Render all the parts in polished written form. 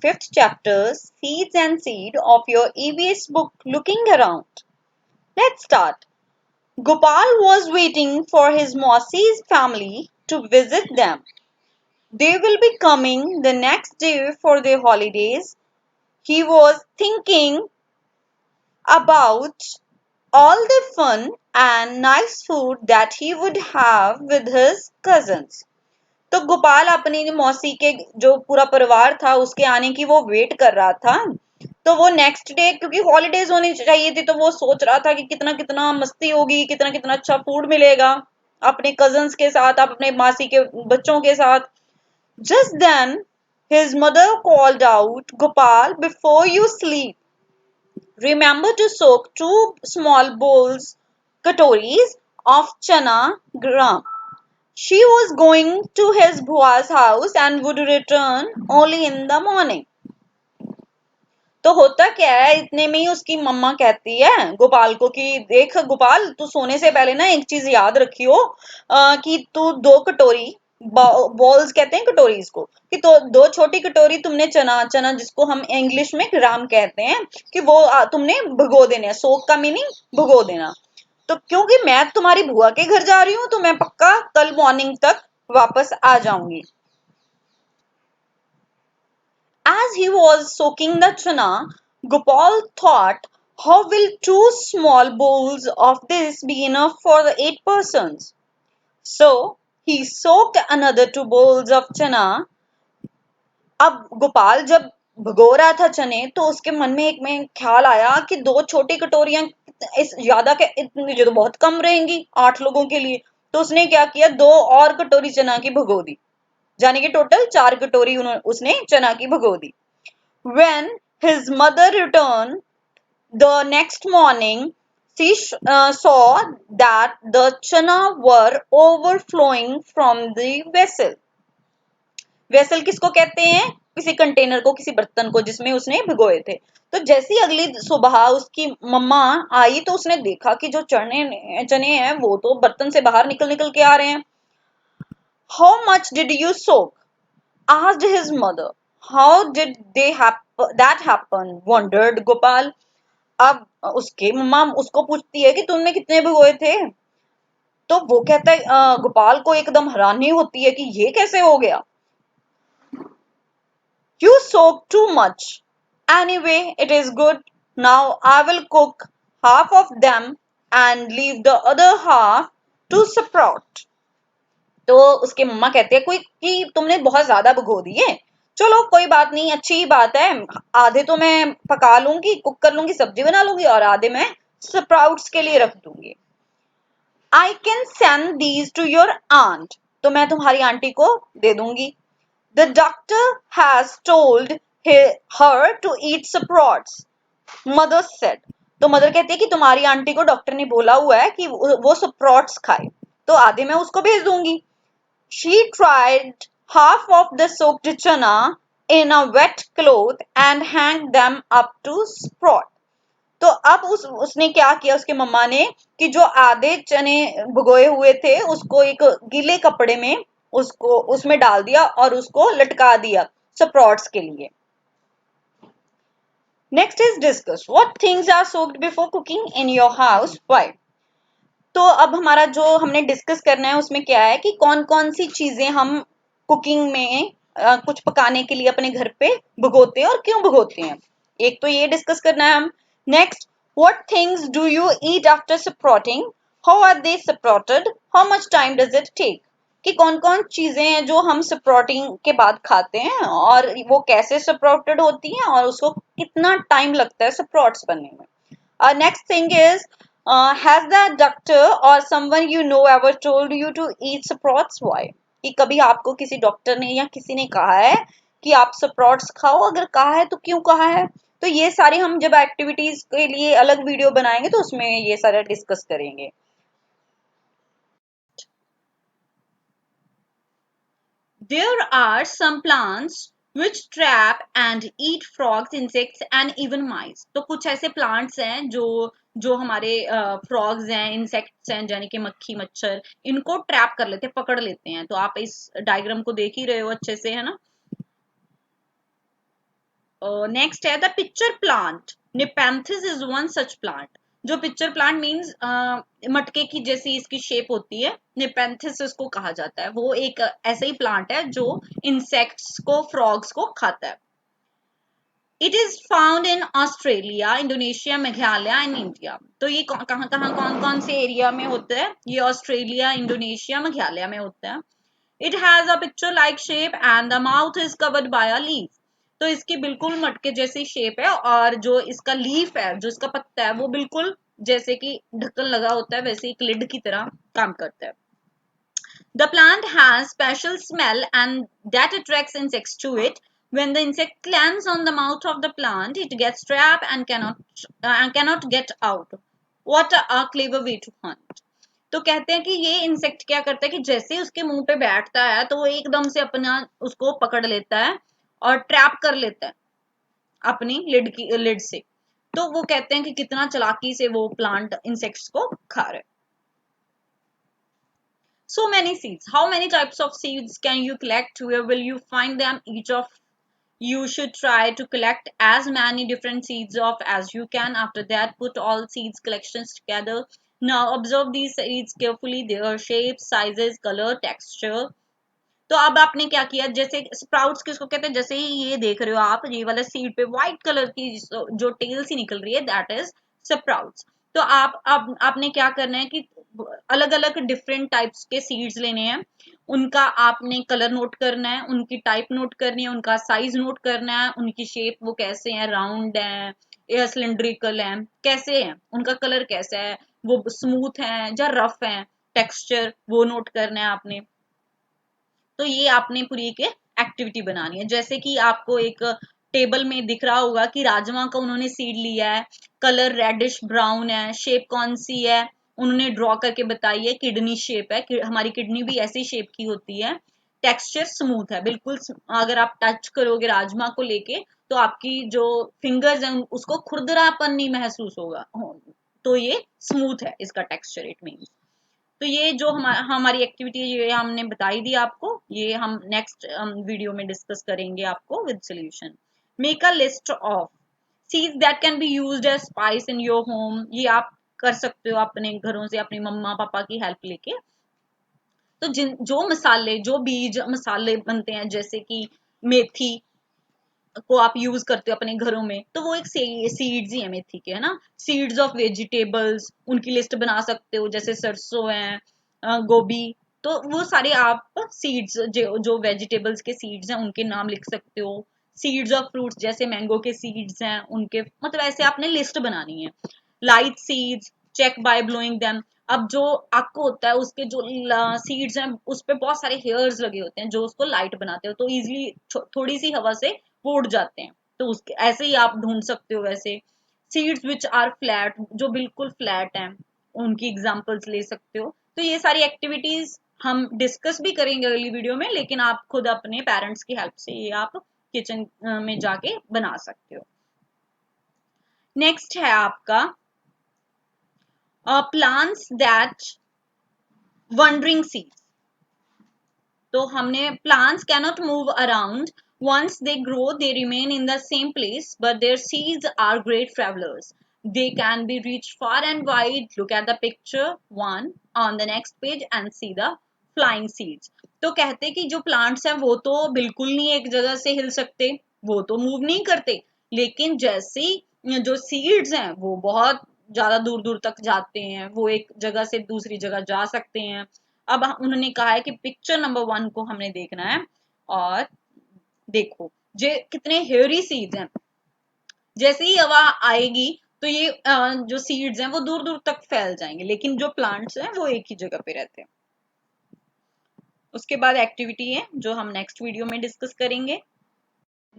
fifth chapter, Seeds and Seed of your EVS book, Looking Around. Let's start. Gopal was waiting for his Mausi's family to visit them. They will be coming the next day for their holidays. He was thinking about all the fun and nice food that he would have with his cousins. तो गोपाल अपनी मौसी के जो पूरा परिवार था उसके आने की वो वेट कर रहा था। तो वो नेक्स्ट डे क्योंकि हॉलीडेज होनी चाहिए थी तो वो सोच रहा था कि कितना कितना मस्ती होगी, कितना कितना अच्छा फूड मिलेगा अपने कजन्स के साथ, अपने मासी के बच्चों के साथ। Just then his mother called out, Gopal, before you sleep, remember to soak two small bowls, katoris, of chana gram. She was going to his bua's house and would return only in the morning. तो होता क्या है, इतने में ही उसकी मम्मा कहती है गोपाल को कि देख गोपाल, तू सोने से पहले ना एक चीज याद रखियो कि तू दो कटोरी, बॉल्स कहते हैं कटोरीज को, कि तो दो छोटी कटोरी तुमने चना, चना जिसको हम इंग्लिश में ग्राम कहते हैं, कि वो तुमने भिगो देने, सोक का मीनिंग भिगो देना। तो क्योंकि मैं तुम्हारी बुआ के घर जा रही हूँ तो मैं पक्का कल मॉर्निंग तक वापस आ जाऊंगी। As he was soaking the chana, Gopal thought, how will two small bowls of this be enough for the 8 persons? So he soaked another 2 bowls of chana. अब गोपाल जब भिगो रहा था चने तो उसके मन में एक में ख्याल आया कि दो छोटी कटोरियां इस ज्यादा के इतनी जो तो बहुत कम रहेंगी 8 लोगों के लिए। तो उसने क्या किया, दो और कटोरी चना की भिगो दी, यानी कि टोटल 4 कटोरी उसने चना की भिगो दी। When his mother returned the next morning, she saw that the chana were overflowing from the vessel. Vessel किसको कहते हैं, किसी कंटेनर को, किसी बर्तन को जिसमें उसने भिगोए थे। तो जैसी अगली सुबह उसकी मम्मा आई तो उसने देखा कि जो चने हैं वो तो बर्तन से बाहर निकल निकल के आ रहे हैं। How much did you soak? Asked his mother. How did that happen? Wondered Gopal. अब उसके मम्मा उसको पूछती है कि तुमने कितने भिगोए थे। तो वो कहता है, गोपाल को एकदम हैरानी होती है कि ये कैसे हो गया। You soak too much. Anyway, it is good. Now I will cook half of them and leave the other half to sprout. तो उसके मम्मा कहते हैं कोई कि तुमने बहुत ज्यादा भिगो दिए, चलो कोई बात नहीं, अच्छी ही बात है, आधे तो मैं पका लूंगी, कुक कर लूंगी, सब्जी बना लूंगी, और आधे मैं स्प्राउट्स के लिए रख दूंगी। I can send these to your aunt, तो मैं तुम्हारी आंटी को दे दूंगी। The doctor has told her to eat sprouts, mother said. तो मदर कहती है कि तुम्हारी आंटी को डॉक्टर ने बोला हुआ है कि वो स्प्राउट्स खाए, तो आधे मैं उसको भेज दूंगी। She tried half of the soaked chana in a wet cloth and hung them up to sprout. तो अब उसने क्या किया, उसके मम्मा ने, कि जो आधे चने भिगोए हुए थे उसको एक गीले कपड़े में उसको उसमें डाल दिया और उसको लटका दिया स्प्राउट्स के लिए। Next is discuss what things are soaked before cooking in your house, why. तो अब हमारा जो हमने डिस्कस करना है उसमें क्या है कि कौन कौन सी चीजें हम कुकिंग में कुछ पकाने के लिए अपने घर पे भिगोते हैं और क्यों भिगोते हैं, एक तो ये डिस्कस करना है हम। Next, what things do you eat after sprouting, how are they sprouted, how much time does it take, कि कौन कौन चीजें हैं जो हम स्प्राउटिंग के बाद खाते हैं और वो कैसे स्प्राउटेड होती हैं और उसको कितना टाइम लगता है स्प्राउट्स बनने में। Next thing is, has the doctor or someone you know ever told you to eat sprouts? Why? कि कभी आपको किसी डॉक्टर ने या किसी ने कहा है कि आप स्प्राउट्स खाओ, अगर कहा है तो क्यों कहा है। तो ये सारी हम जब एक्टिविटीज के लिए अलग वीडियो बनाएंगे तो उसमें ये सारा डिस्कस करेंगे। There are some plants which trap and eat frogs, insects and even mice. तो कुछ ऐसे plants हैं जो जो हमारे frogs हैं, insects हैं, यानी कि मक्खी मच्छर, इनको ट्रैप कर लेते हैं, पकड़ लेते हैं। तो आप इस डायग्राम को देख ही रहे हो अच्छे से, है ना। नेक्स्ट है the pitcher plant. Nepenthes is one such plant. जो पिक्चर प्लांट मीन्स मटके की जैसी इसकी शेप होती है, निपेंथिस इसको कहा जाता है. वो एक ऐसा ही प्लांट है जो इंसेक्ट्स को, फ्रॉग्स को खाता है. It is found in Australia, Indonesia, Meghalaya and India. तो ये कहाँ कहाँ कौन कौन से एरिया में होता है? ये ऑस्ट्रेलिया, इंडोनेशिया, मेघालय में होता है. It has a picture like shape and the mouth is covered by a leaf. तो इसकी बिल्कुल मटके जैसी शेप है और जो इसका लीफ है, जो इसका पत्ता है, वो बिल्कुल जैसे कि ढक्कन लगा होता है वैसे एक लिड की तरह काम करता है. The plant has special smell and that attracts insects to it. When the insect lands on the mouth of the plant, it gets trapped and cannot get out. What a clever way to hunt. तो कहते हैं कि ये insect क्या करता है कि जैसे ही उसके मुंह पे बैठता है तो वो एकदम से अपना उसको पकड़ लेता है और ट्रैप कर लेता है अपनी लिड से. तो वो कहते हैं कि कितना चालाकी से वो प्लांट इंसेक्ट्स को खा रहा है. So many seeds. How many types of seeds can you collect? Where will you find them? Each of you should try to collect as many different seeds of as you can. After that, put all seeds collections together. Now observe these seeds carefully, their shapes, sizes, color, texture. तो अब आपने क्या किया, जैसे sprouts किसको कहते हैं, जैसे ही ये देख रहे हो आप, ये वाला सीड पे व्हाइट कलर की जो टेल सी निकल रही है, दैट इज स्प्राउट्स. तो आपने क्या करना है कि अलग अलग डिफरेंट टाइप्स के सीड्स लेने हैं. उनका आपने कलर नोट करना है, उनकी टाइप नोट करनी है, उनका साइज नोट करना है, उनकी शेप वो कैसे है, राउंड है या सिलेंड्रिकल है, कैसे है, उनका कलर कैसा है, वो स्मूथ है या रफ है, टेक्सचर वो नोट करना है आपने. तो ये आपने पूरी एक एक्टिविटी बनानी है. जैसे कि आपको एक टेबल में दिख रहा होगा कि राजमा का उन्होंने सीड लिया है, कलर रेडिश ब्राउन है, शेप कौन सी है उन्होंने ड्रॉ करके बताई है, किडनी शेप है, हमारी किडनी भी ऐसी शेप की होती है. टेक्सचर स्मूथ है बिल्कुल. अगर आप टच करोगे राजमा को लेके तो आपकी जो फिंगर्स हैं उसको खुरदरापन नहीं महसूस होगा. तो ये स्मूथ है इसका टेक्सचर, इट मीन्स. तो ये जो हमारी एक्टिविटी है ये हमने बताई दी आपको. ये हम नेक्स्ट वीडियो में डिस्कस करेंगे आपको with solution. Make a list of seeds that can be used as spice in your home. ये आप कर सकते हो अपने घरों से अपनी मम्मा पापा की हेल्प लेके. तो जो मसाले, जो बीज मसाले बनते हैं जैसे कि मेथी को आप यूज करते हो अपने घरों में, तो वो एक सीड्स ही है मेथी के, है ना. सीड्स ऑफ वेजिटेबल्स उनकी लिस्ट बना सकते हो, जैसे सरसों है, गोभी. तो वो सारे आप सीड्स जो वेजिटेबल्स के सीड्स हैं उनके नाम लिख सकते हो. सीड्स ऑफ फ्रूट्स जैसे मैंगो के सीड्स हैं उनके, मतलब ऐसे आपने लिस्ट बनानी है. Light seeds check by blowing them. अब जो आपको होता है उसके जो सीड्स हैं उस पे बहुत सारे हेयर्स लगे होते हैं जो उसको लाइट बनाते हो, तो इजिली थोड़ी सी हवा से वो उड़ जाते हैं. तो उसके ऐसे ही आप ढूंढ सकते हो वैसे. सीड्स विच आर फ्लैट, जो बिल्कुल फ्लैट हैं, उनकी एग्जांपल्स ले सकते हो. तो ये सारी एक्टिविटीज हम डिस्कस भी करेंगे अगली वीडियो में, लेकिन आप खुद अपने पेरेंट्स की हेल्प से ये आप किचन में जाके बना सकते हो. नेक्स्ट है आपका प्लांट्स दैट वंडरिंग सीड्स. तो हमने plants cannot move around. Once they grow, they remain in the same place, but their seeds are great travelers. They can be reached far and wide. Look at the picture one on the next page and see the flying seeds. तो कहते कि जो plants हैं वो तो बिल्कुल नहीं एक जगह से हिल सकते, वो तो मूव नहीं करते, लेकिन जैसे जो सीड्स हैं वो बहुत ज्यादा दूर दूर तक जाते हैं, वो एक जगह से दूसरी जगह जा सकते हैं. अब उन्होंने कहा है कि पिक्चर नंबर 1 को हमने देखना है. और देखो जे कितने हेयरी सीड्स हैं. जैसे ही हवा आएगी तो ये जो सीड्स हैं वो दूर दूर तक फैल जाएंगे, लेकिन जो प्लांट्स हैं वो एक ही जगह पे रहते हैं. उसके बाद एक्टिविटी है जो हम नेक्स्ट वीडियो में डिस्कस करेंगे.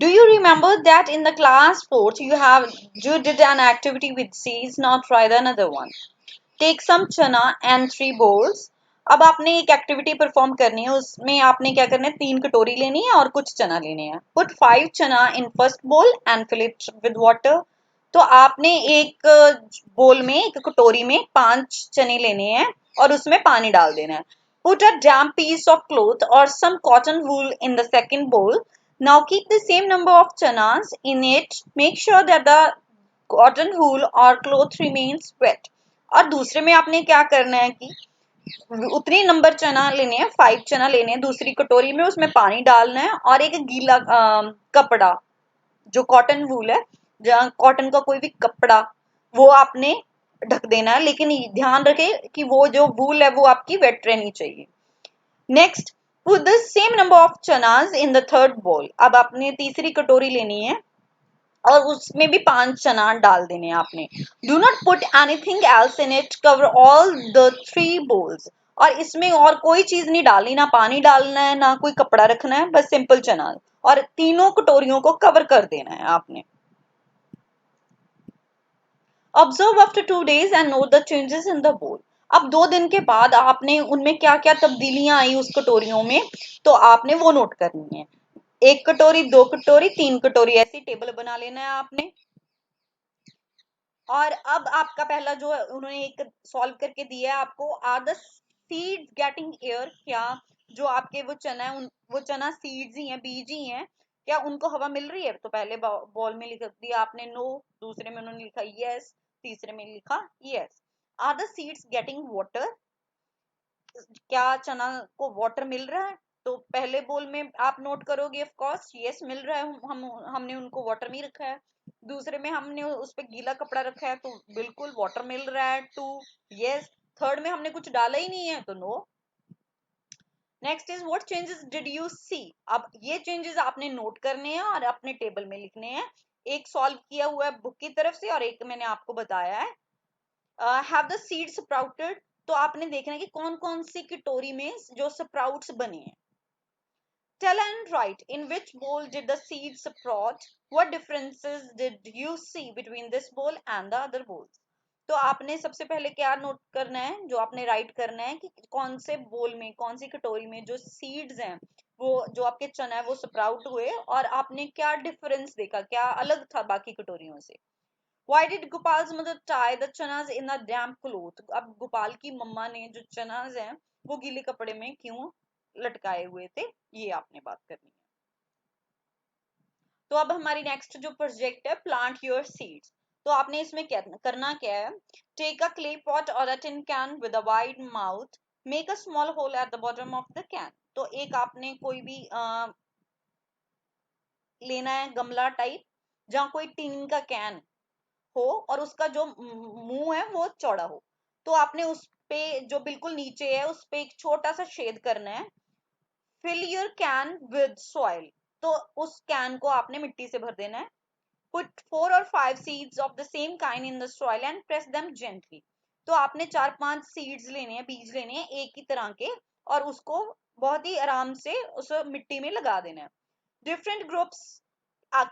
Do you remember that in the class 4th you did an activity with seeds? Now try the another one. Take some chana and 3 bowls. अब आपने एक एक्टिविटी परफॉर्म करनी है, उसमें आपने क्या करना है, 3 कटोरी लेनी है और कुछ चना लेने हैं. Put 5 chana in first bowl and fill it with water. तो आपने एक बोल में, एक कटोरी में 5 चने लेने हैं और उसमें पानी डाल देना है. Put a damp piece of cloth और some cotton wool in the second bowl. Now keep the same number of chanas in it. Make sure that the cotton wool or cloth remains wet. और दूसरे में आपने क्या करना है कि उतनी नंबर चना लेने हैं, 5 चना लेने हैं दूसरी कटोरी में, उसमें पानी डालना है और एक गीला कपड़ा जो कॉटन वूल है, जहाँ कॉटन का कोई भी कपड़ा, वो आपने ढक देना है, लेकिन ध्यान रखें कि वो जो वूल है वो आपकी वेट रहनी चाहिए। Next, put the same number of चनास इन द थर्ड बोल। अब आपने तीसरी कटोरी लेनी है और उसमें भी 5 चना डाल देने हैं आपने। Do not put anything else in it, cover all the 3 bowls. और इसमें और कोई चीज नहीं डालनी, ना पानी डालना है ना कोई कपड़ा रखना है, बस सिंपल चना, और तीनों कटोरियों को कवर कर देना है आपने। Observe after 2 days and note the changes in the बोल। अब 2 दिन के बाद आपने उनमें क्या क्या तब्दीलियां आई उस कटोरियों में, तो आपने वो नोट करनी है। 1 कटोरी, 2 कटोरी, 3 कटोरी, ऐसी टेबल बना लेना है आपने। और अब आपका पहला जो उन्होंने एक सॉल्व करके दिया है आपको, are the seeds getting air, क्या जो आपके वो चना है वो चना सीड्स ही हैं, बीज ही हैं, क्या उनको हवा मिल रही है? तो पहले बॉल में लिख दिया आपने नो, दूसरे में उन्होंने लिखा यस, तीसरे में लिखा yes. Are the seeds getting water, क्या चना को वाटर मिल रहा है? तो पहले बोल में आप नोट करोगे ऑफ कोर्स यस मिल रहा है, हमने उनको वाटर में रखा है। दूसरे में हमने उस पे गीला कपड़ा रखा है, तो बिल्कुल वाटर मिल रहा है, टू यस। थर्ड में हमने कुछ डाला ही नहीं है, तो no. Next is what changes did you see. अब ये चेंजेस आपने नोट करने हैं और अपने टेबल में लिखने हैं। एक सॉल्व किया हुआ है बुक की तरफ से और एक मैंने आपको बताया है। हैव द सीड स्प्राउटेड, तो आपने देखना है कि कौन कौन सी कटोरी में जो स्प्राउट्स बने हैं। Tell and write in which bowl did the seeds sprout, what differences did you see between this bowl and the other bowls। तो आपने सबसे पहले क्या नोट करना है, जो आपने राइट करना है कि कौन से बोल में, कौन सी कटोरी में जो सीड्स हैं, वो जो आपके चना है वो स्प्राउट हुए, और आपने क्या डिफरेंस देखा, क्या अलग था बाकी कटोरियों से। Why did Gopal's mother tie the chanas in a damp cloth? अब गोपाल की मम्मा ने जो चनाज हैं वो गीले कपड़े में क्यों लटकाए हुए थे, ये आपने बात करनी है। तो अब हमारी नेक्स्ट जो प्रोजेक्ट है, प्लांट योर सीड्स। तो आपने इसमें क्या करना, क्या है, टेक अ क्ले पॉट और a tin can with a wide mouth, make a small hole at the bottom of the can. तो एक आपने कोई भी लेना है गमला टाइप, जहाँ कोई टीन का कैन हो और उसका जो मुंह है वो चौड़ा हो। तो आपने उस पे जो बिल्कुल नीचे है उस पे एक छोटा सा छेद करना है। Fill your can with soil, तो उस कैन को आपने मिट्टी से भर देना है। Put 4 or 5 seeds of the same kind in the soil and press them gently. तो आपने 4-5 सीड्स लेने हैं, बीज लेने हैं एक ही तरह के, और उसको बहुत ही आराम से उस मिट्टी में लगा देना है। Different groups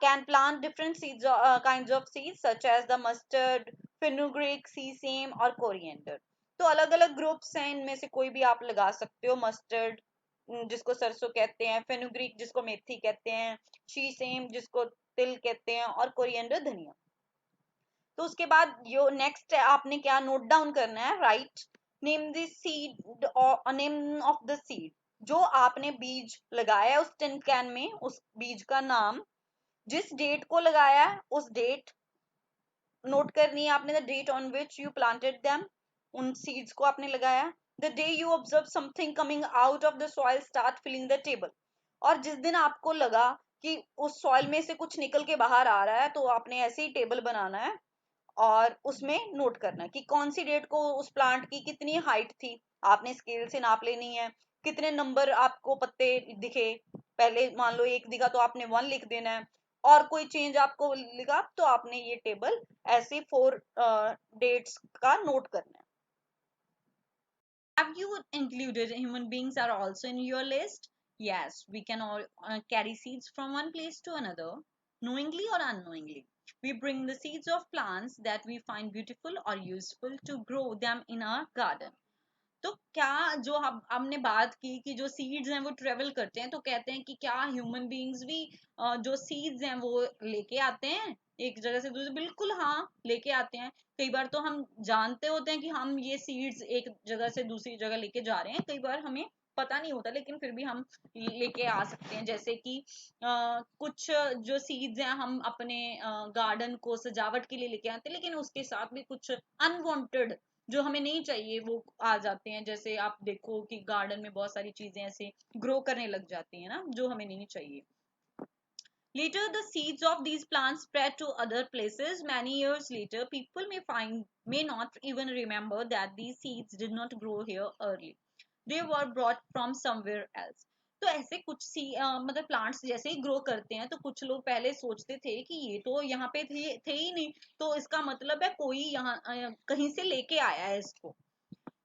can plant different seeds, kinds of seeds such as the mustard, fenugreek, sesame और coriander। तो अलग अलग ग्रुप्स हैं, इनमें से कोई भी आप लगा सकते हो। मस्टर्ड जिसको सरसों कहते हैं, फेनुग्रीक जिसको मेथी कहते हैं, शीसेम जिसको तिल कहते हैं, और कोरिएंडर धनिया। तो उसके बाद जो नेक्स्ट है आपने क्या नोट डाउन करना है, राइट नेम द सीड और नेम ऑफ द सीड। जो आपने बीज लगाया है उस टिन कैन में, उस बीज का नाम, जिस डेट को लगाया है उस डेट नोट करनी है आपने, the date on which you planted them, उन सीड्स को आपने लगाया। The day you observe something coming out of the soil start filling the table, और जिस दिन आपको लगा कि उस सॉइल में से कुछ निकल के बाहर आ रहा है, तो आपने ऐसे ही टेबल बनाना है और उसमें नोट करना कि कौन सी डेट को उस प्लांट की कितनी हाइट थी, आपने स्केल से नाप लेनी है। कितने नंबर आपको पत्ते दिखे, पहले मान लो 1 दिखा तो आपने 1 लिख देना है, और कोई चेंज आपको लिखा तो आपने ये टेबल ऐसे 4 डेट्स का नोट करना है। Have you included human beings are also in your list? Yes, we can all carry seeds from one place to another, knowingly or unknowingly. We bring the seeds of plants that we find beautiful or useful to grow them in our garden. तो क्या जो हम हमने बात की कि जो seeds हैं वो ट्रेवल करते हैं, तो कहते हैं कि क्या ह्यूमन बीइंग्स भी जो सीड्स हैं वो लेके आते हैं एक जगह से दूसरी, बिल्कुल हाँ लेके आते हैं। कई बार तो हम जानते होते हैं कि हम ये सीड्स एक जगह से दूसरी जगह लेके जा रहे हैं, कई बार हमें पता नहीं होता, लेकिन फिर भी हम लेके आ सकते हैं। जैसे कि कुछ जो सीड्स हैं हम अपने गार्डन को सजावट के लिए लेके आते हैं, लेकिन उसके साथ भी कुछ अनवांटेड जो हमें नहीं चाहिए वो आ जाते हैं। जैसे आप देखो कि गार्डन में बहुत सारी चीजें ऐसे ग्रो करने लग जाती हैं ना, जो हमें नहीं चाहिए। Later, the seeds of these plants spread to other places. Many years later, people may not even remember that these seeds did not grow here early. They were brought from somewhere else. तो ऐसे कुछ मतलब plants जैसे ही grow करते हैं, तो कुछ लोग पहले सोचते थे कि ये तो यहाँ पे थे ही नहीं, तो इसका मतलब है कोई यहाँ कहीं से लेके आया है इसको।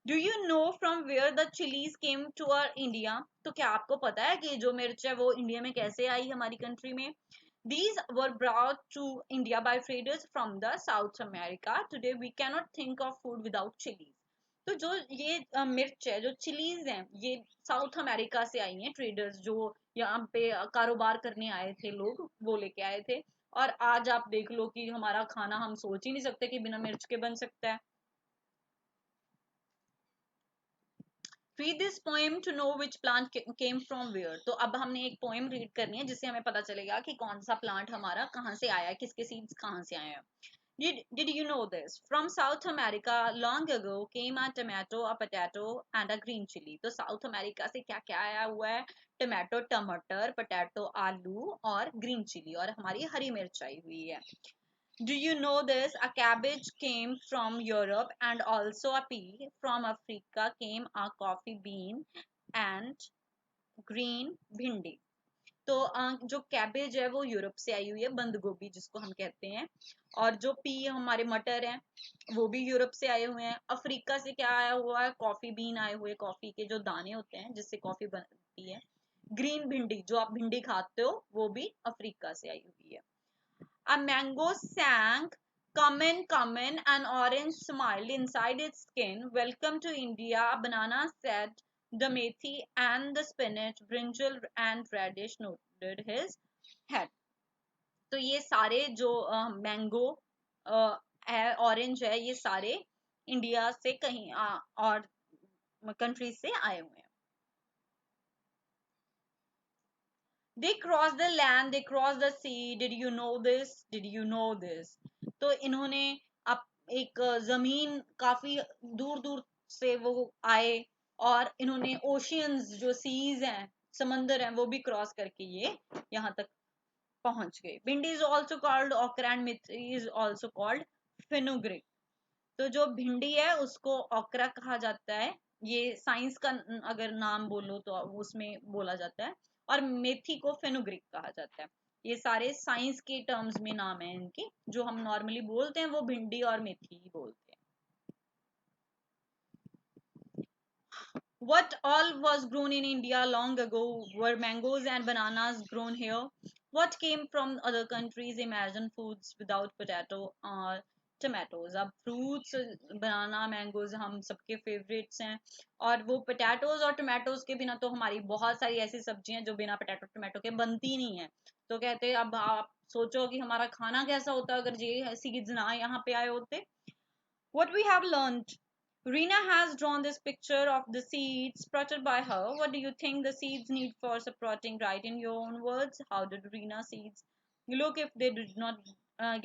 Do you know from where the chillies came to our India? तो क्या आपको पता है कि जो मिर्च है वो इंडिया में कैसे आई हमारी कंट्री में? These were brought to India by traders from the South America. Today we cannot think of food without chilies. तो जो ये मिर्च है, जो चिलीज हैं, ये साउथ अमेरिका से आई हैं। ट्रेडर्स जो यहाँ पे कारोबार करने आए थे लोग, वो लेके आए थे। और आज आप देख लो कि हमारा खाना हम सोच ही नहीं सकते कि बिना मिर्च के बन सकता है। Read this poem to know which plant came from where. तो अब हमने एक पोएम रीड करनी है जिससे हमें पता चलेगा कि कौन सा प्लांट हमारा कहाँ से आया है, किसके सीड्स कहाँ से आए हैं। Did you know this? From South America long ago came a tomato, a potato and a green chili. तो साउथ अमेरिका से क्या क्या आया हुआ है? टमाटो टमाटर, पोटैटो आलू और ग्रीन चिली, और हमारी हरी मिर्च आई हुई है। Do you know this? A cabbage came from Europe, and also a pea. From Africa came a coffee bean and green भिंडी। तो जो कैबेज है वो यूरोप से आई हुई है, बंद गोभी जिसको हम कहते हैं। और जो पी हमारे मटर हैं वो भी यूरोप से आए हुए हैं। अफ्रीका से क्या आया हुआ है? कॉफी बीन आए हुए, कॉफी के जो दाने होते हैं जिससे कॉफी बनती है। ग्रीन भिंडी, जो आप भिंडी खाते हो, वो भी अफ्रीका से आई हुई है। A mango sang, come in, come in. An orange smiled inside its skin. Welcome to India. A banana said, the methi and the spinach, brinjal and radish nodded his head. तो ये सारे जो mango है, orange है, ये सारे India से कहीं और कंट्री से आए हुए हैं। They crossed the land, they crossed the sea. Did you know this? Did you know this? तो इन्होंने अब एक जमीन काफी दूर दूर से वो आए, और इन्होंने ओशियंस जो सीज हैं, समंदर हैं, वो भी क्रॉस करके ये यहाँ तक पहुंच गए। भिंडी is also called okra and methi is also called fenugreek. तो जो भिंडी है उसको ओकरा कहा जाता है, ये साइंस का अगर नाम बोलो तो उसमें बोला जाता है। और मेथी को फेनुग्रीक कहा जाता है। ये सारे साइंस के टर्म्स में नाम है इनके, जो हम नॉर्मली बोलते हैं वो भिंडी और मेथी ही बोलते हैं। What all was grown in India long ago? Were mangoes and bananas grown here? What came from other countries? Imagine foods without potato or tomatoes. अब फ्रूट्स, बनाना, मैंगोज हम सबके फेवरेट्स हैं, और वो पोटैटोज और टोमेटोज के बिना तो हमारी बहुत सारी ऐसी सब्जियां जो बिना पोटैटो टोमेटो के बनती नहीं है। तो कहते हैं, अब आप सोचो कि हमारा खाना कैसा होता अगर ये सीड्स ना यहाँ पे आए होते। What we have learned. Rina has drawn this picture of the seeds sprouted by her. What do you think the seeds need for sprouting? Write in your own words. How did Rina seeds look if they did not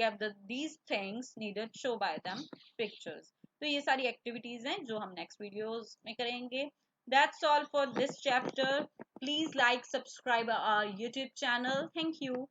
get these things needed? Show by them pictures. तो ये सारी activities हैं जो हम next videos में करेंगे. That's all for this chapter. Please like, subscribe our YouTube channel. Thank you.